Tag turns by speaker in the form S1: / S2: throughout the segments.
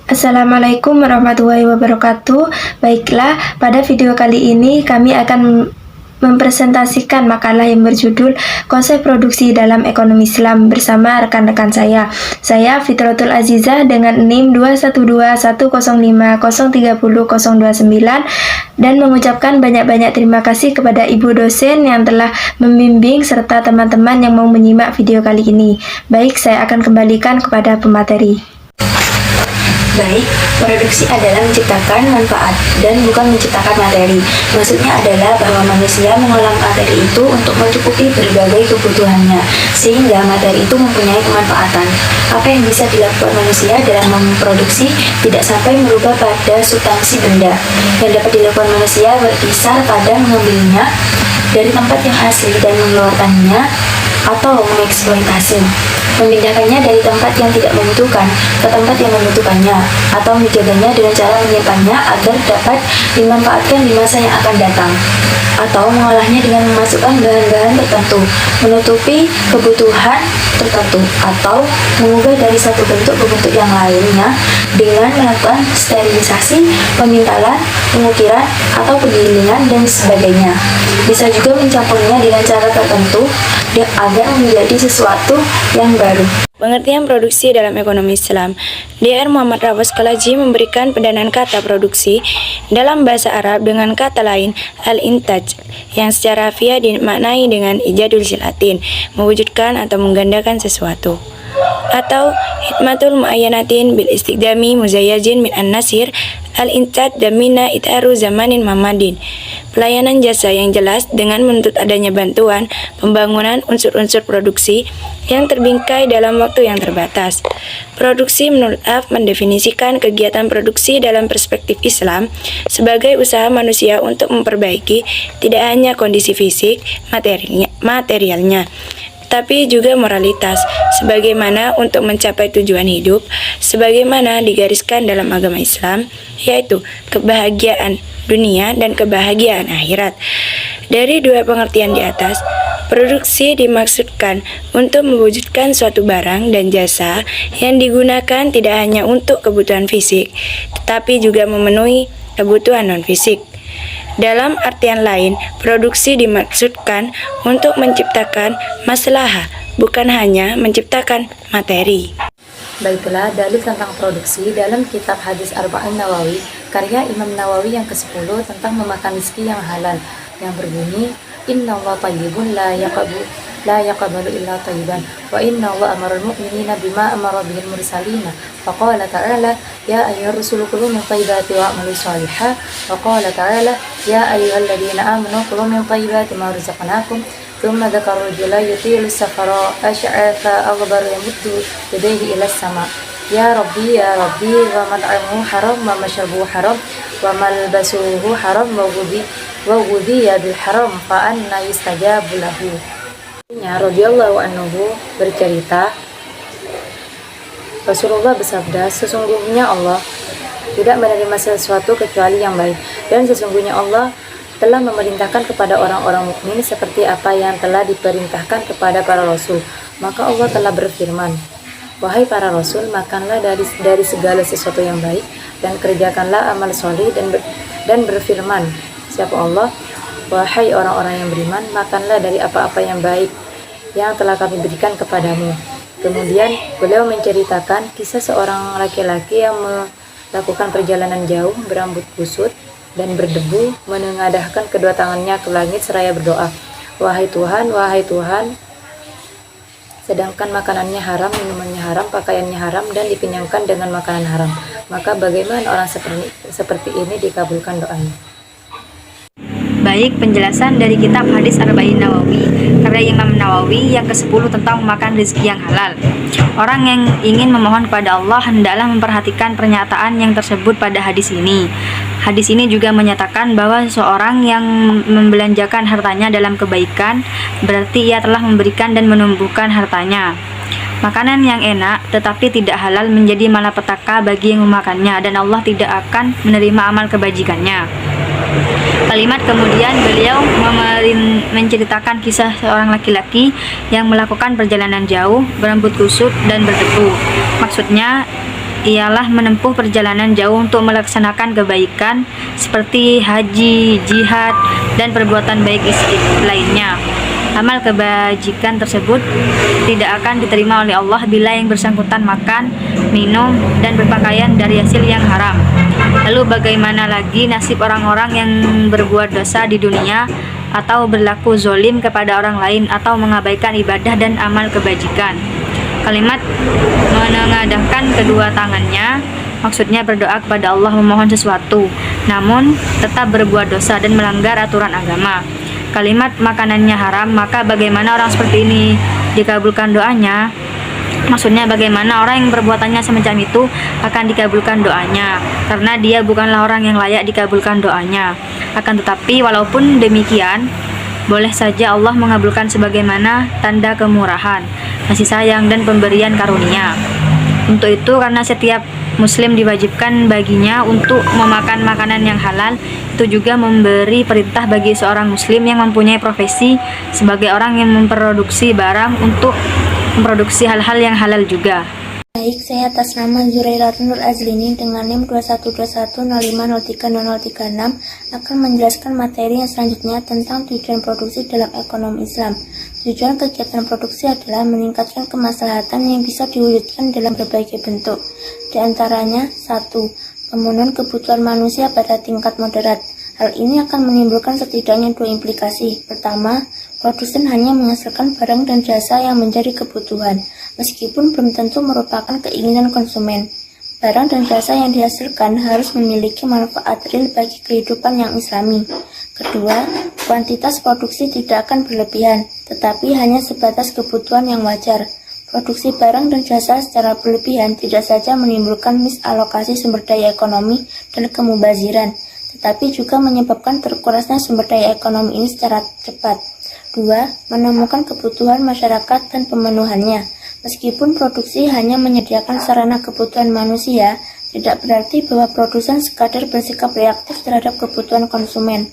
S1: Assalamualaikum warahmatullahi wabarakatuh. Baiklah, pada video kali ini kami akan mempresentasikan makalah yang berjudul Konsep Produksi dalam Ekonomi Islam bersama rekan-rekan saya. Saya Fitratul Azizah dengan NIM 2121050300029 dan mengucapkan banyak-banyak terima kasih kepada Ibu dosen yang telah membimbing serta teman-teman yang mau menyimak video kali ini. Baik, saya akan kembalikan kepada pemateri.
S2: Baik, produksi adalah menciptakan manfaat dan bukan menciptakan materi. Maksudnya adalah bahwa manusia mengolah materi itu untuk mencukupi berbagai kebutuhannya, sehingga materi itu mempunyai kemanfaatan. Apa yang bisa dilakukan manusia dalam memproduksi tidak sampai merubah pada substansi benda. Yang dapat dilakukan manusia berkisar pada mengambilnya dari tempat yang asli dan mengeluarkannya atau mengeksploitasi, memindahkannya dari tempat yang tidak membutuhkan ke tempat yang membutuhkannya, atau menjaganya dengan cara menyimpannya agar dapat dimanfaatkan di masa yang akan datang, atau mengolahnya dengan memasukkan bahan-bahan tertentu, menutupi kebutuhan tertentu, atau mengubah dari satu bentuk ke bentuk yang lainnya dengan melakukan sterilisasi, pemintalan, pengukiran, atau penggilingan, dan sebagainya. Bisa juga mencampurnya dengan cara tertentu agar menjadi sesuatu yang baru.
S3: Pengertian produksi dalam ekonomi Islam. Dr. Muhammad Raffas Kalaji memberikan pendanaan kata produksi dalam bahasa Arab dengan kata lain al-intaj, yang secara harfiah dimaknai dengan ijadul silatin, mewujudkan atau menggandakan sesuatu. Atau hikmatul muayyanatin bil istiqdami muzayyajin min an-nasir al-intaj damina itaru zamanin mamadin. Pelayanan jasa yang jelas dengan menuntut adanya bantuan pembangunan unsur-unsur produksi yang terbingkai dalam waktu yang terbatas. Produksi menurut Af mendefinisikan kegiatan produksi dalam perspektif Islam sebagai usaha manusia untuk memperbaiki tidak hanya kondisi fisik materialnya, tapi juga moralitas, sebagaimana untuk mencapai tujuan hidup, sebagaimana digariskan dalam agama Islam, yaitu kebahagiaan dunia dan kebahagiaan akhirat. Dari dua pengertian di atas, produksi dimaksudkan untuk mewujudkan suatu barang dan jasa yang digunakan tidak hanya untuk kebutuhan fisik, tetapi juga memenuhi kebutuhan non-fisik. Dalam artian lain, produksi dimaksudkan untuk menciptakan maslahah, bukan hanya menciptakan materi.
S4: Baiklah, dalil tentang produksi dalam kitab Hadis Arba'in Nawawi, karya Imam Nawawi yang ke-10 tentang memakan rezeki yang halal, yang berbunyi, Inna Allah tayyibun la yaqbalu illa tayyiban, wa inna Allah amarul mu'minina bima amara bihil mursalina, faqala ta'ala, ya ayyuhar rusulu kulu min tayyibati wa'malu salihah, wa qala ta'ala, ya ayyuhalladzina amanu kulu min tayyibati ma razaqnakum. ثم ذكر الرجل يطيل السفر أشعث أغبر يمد يديه إلى السماء يا ربي ومطعمه حرام ومشربه حرام وملبسه حرام وغذي بالحرام فأنى يستجاب له. Radhiyallahu anhu bercerita, Rasulullah bersabda, sesungguhnya Allah tidak menerima sesuatu kecuali yang baik, dan sesungguhnya Allah telah memerintahkan kepada orang-orang mukmin seperti apa yang telah diperintahkan kepada para rasul. Maka Allah telah berfirman, wahai para rasul, makanlah dari segala sesuatu yang baik dan kerjakanlah amal soleh, dan berfirman siapa Allah, wahai orang-orang yang beriman, makanlah dari apa-apa yang baik yang telah kami berikan kepadamu. Kemudian beliau menceritakan kisah seorang laki-laki yang melakukan perjalanan jauh berambut kusut dan berdebu, menengadahkan kedua tangannya ke langit seraya berdoa, wahai Tuhan, sedangkan makanannya haram, minumannya haram, pakaiannya haram, dan dikenyangkan dengan makanan haram, maka bagaimana orang seperti ini dikabulkan doanya?
S5: Baik, penjelasan dari kitab Hadis Arba'in Nawawi, karya Imam Nawawi yang ke-10 tentang makan rezeki yang halal. Orang yang ingin memohon kepada Allah hendaklah memperhatikan pernyataan yang tersebut pada hadis ini. Hadis ini juga menyatakan bahwa seorang yang membelanjakan hartanya dalam kebaikan berarti ia telah memberikan dan menumbuhkan hartanya. Makanan yang enak tetapi tidak halal menjadi malapetaka bagi yang memakannya, dan Allah tidak akan menerima amal kebajikannya. Kalimat kemudian beliau menceritakan kisah seorang laki-laki yang melakukan perjalanan jauh, berambut kusut dan berdebu. Maksudnya ialah menempuh perjalanan jauh untuk melaksanakan kebaikan seperti haji, jihad, dan perbuatan baik lainnya. Amal kebajikan tersebut tidak akan diterima oleh Allah bila yang bersangkutan makan, minum, dan berpakaian dari hasil yang haram. Lalu bagaimana lagi nasib orang-orang yang berbuat dosa di dunia atau berlaku zolim kepada orang lain atau mengabaikan ibadah dan amal kebajikan? Kalimat menengadahkan kedua tangannya maksudnya berdoa kepada Allah memohon sesuatu, namun tetap berbuat dosa dan melanggar aturan agama. Kalimat makanannya haram, maka bagaimana orang seperti ini dikabulkan doanya? Maksudnya bagaimana orang yang perbuatannya semacam itu akan dikabulkan doanya, karena dia bukanlah orang yang layak dikabulkan doanya. Akan tetapi walaupun demikian, boleh saja Allah mengabulkan sebagaimana tanda kemurahan, kasih sayang, dan pemberian karunia. Untuk itu, karena setiap muslim diwajibkan baginya untuk memakan makanan yang halal, itu juga memberi perintah bagi seorang muslim yang mempunyai profesi sebagai orang yang memproduksi barang untuk memproduksi hal-hal yang halal juga.
S2: Baik, saya atas nama Zurairatul Nur Azlini dengan NIM 212105030036 akan menjelaskan materi yang selanjutnya tentang tujuan produksi dalam ekonomi Islam. Tujuan kegiatan produksi adalah meningkatkan kemaslahatan yang bisa diwujudkan dalam berbagai bentuk. Di antaranya, 1. Pemenuhan kebutuhan manusia pada tingkat moderat. Hal ini akan menimbulkan setidaknya dua implikasi. Pertama, produsen hanya menghasilkan barang dan jasa yang menjadi kebutuhan, meskipun belum tentu merupakan keinginan konsumen. Barang dan jasa yang dihasilkan harus memiliki manfaat real bagi kehidupan yang islami. Kedua, kuantitas produksi tidak akan berlebihan, tetapi hanya sebatas kebutuhan yang wajar. Produksi barang dan jasa secara berlebihan tidak saja menimbulkan misalokasi sumber daya ekonomi dan kemubaziran, tetapi juga menyebabkan terkurasnya sumber daya ekonomi ini secara cepat. 2. Menemukan kebutuhan masyarakat dan pemenuhannya. Meskipun produksi hanya menyediakan sarana kebutuhan manusia, tidak berarti bahwa produsen sekadar bersikap reaktif terhadap kebutuhan konsumen.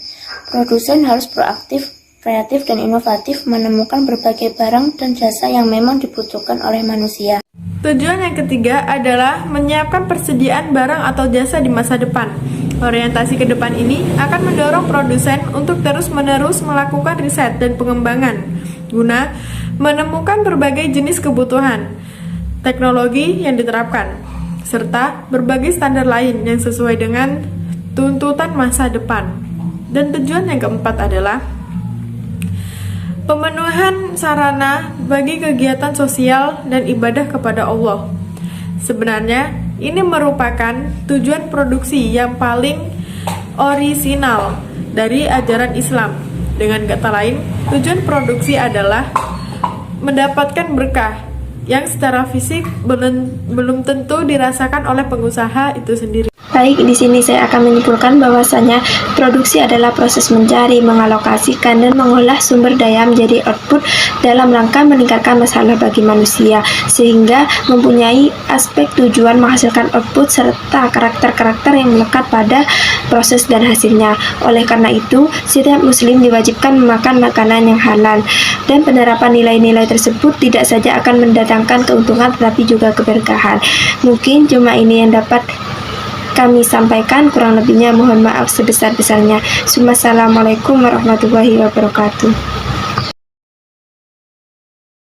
S2: Produsen harus proaktif, kreatif, dan inovatif menemukan berbagai barang dan jasa yang memang dibutuhkan oleh manusia.
S6: Tujuan yang ketiga adalah menyiapkan persediaan barang atau jasa di masa depan. Orientasi ke depan ini akan mendorong produsen untuk terus-menerus melakukan riset dan pengembangan guna menemukan berbagai jenis kebutuhan, teknologi yang diterapkan, serta berbagai standar lain yang sesuai dengan tuntutan masa depan. Dan tujuan yang keempat adalah pemenuhan sarana bagi kegiatan sosial dan ibadah kepada Allah. Sebenarnya, ini merupakan tujuan produksi yang paling orisinal dari ajaran Islam. Dengan kata lain, tujuan produksi adalah mendapatkan berkah yang secara fisik belum tentu dirasakan oleh pengusaha itu sendiri.
S1: Baik, di sini saya akan menyimpulkan bahwasanya produksi adalah proses mencari, mengalokasikan, dan mengolah sumber daya menjadi output dalam rangka meningkatkan masalah bagi manusia, sehingga mempunyai aspek tujuan menghasilkan output serta karakter-karakter yang melekat pada proses dan hasilnya. Oleh karena itu, setiap muslim diwajibkan memakan makanan yang halal, dan penerapan nilai-nilai tersebut tidak saja akan mendatangkan keuntungan tetapi juga keberkahan. Mungkin cuma ini yang dapat kami sampaikan, kurang lebihnya mohon maaf sebesar-besarnya. Assalamualaikum warahmatullahi wabarakatuh.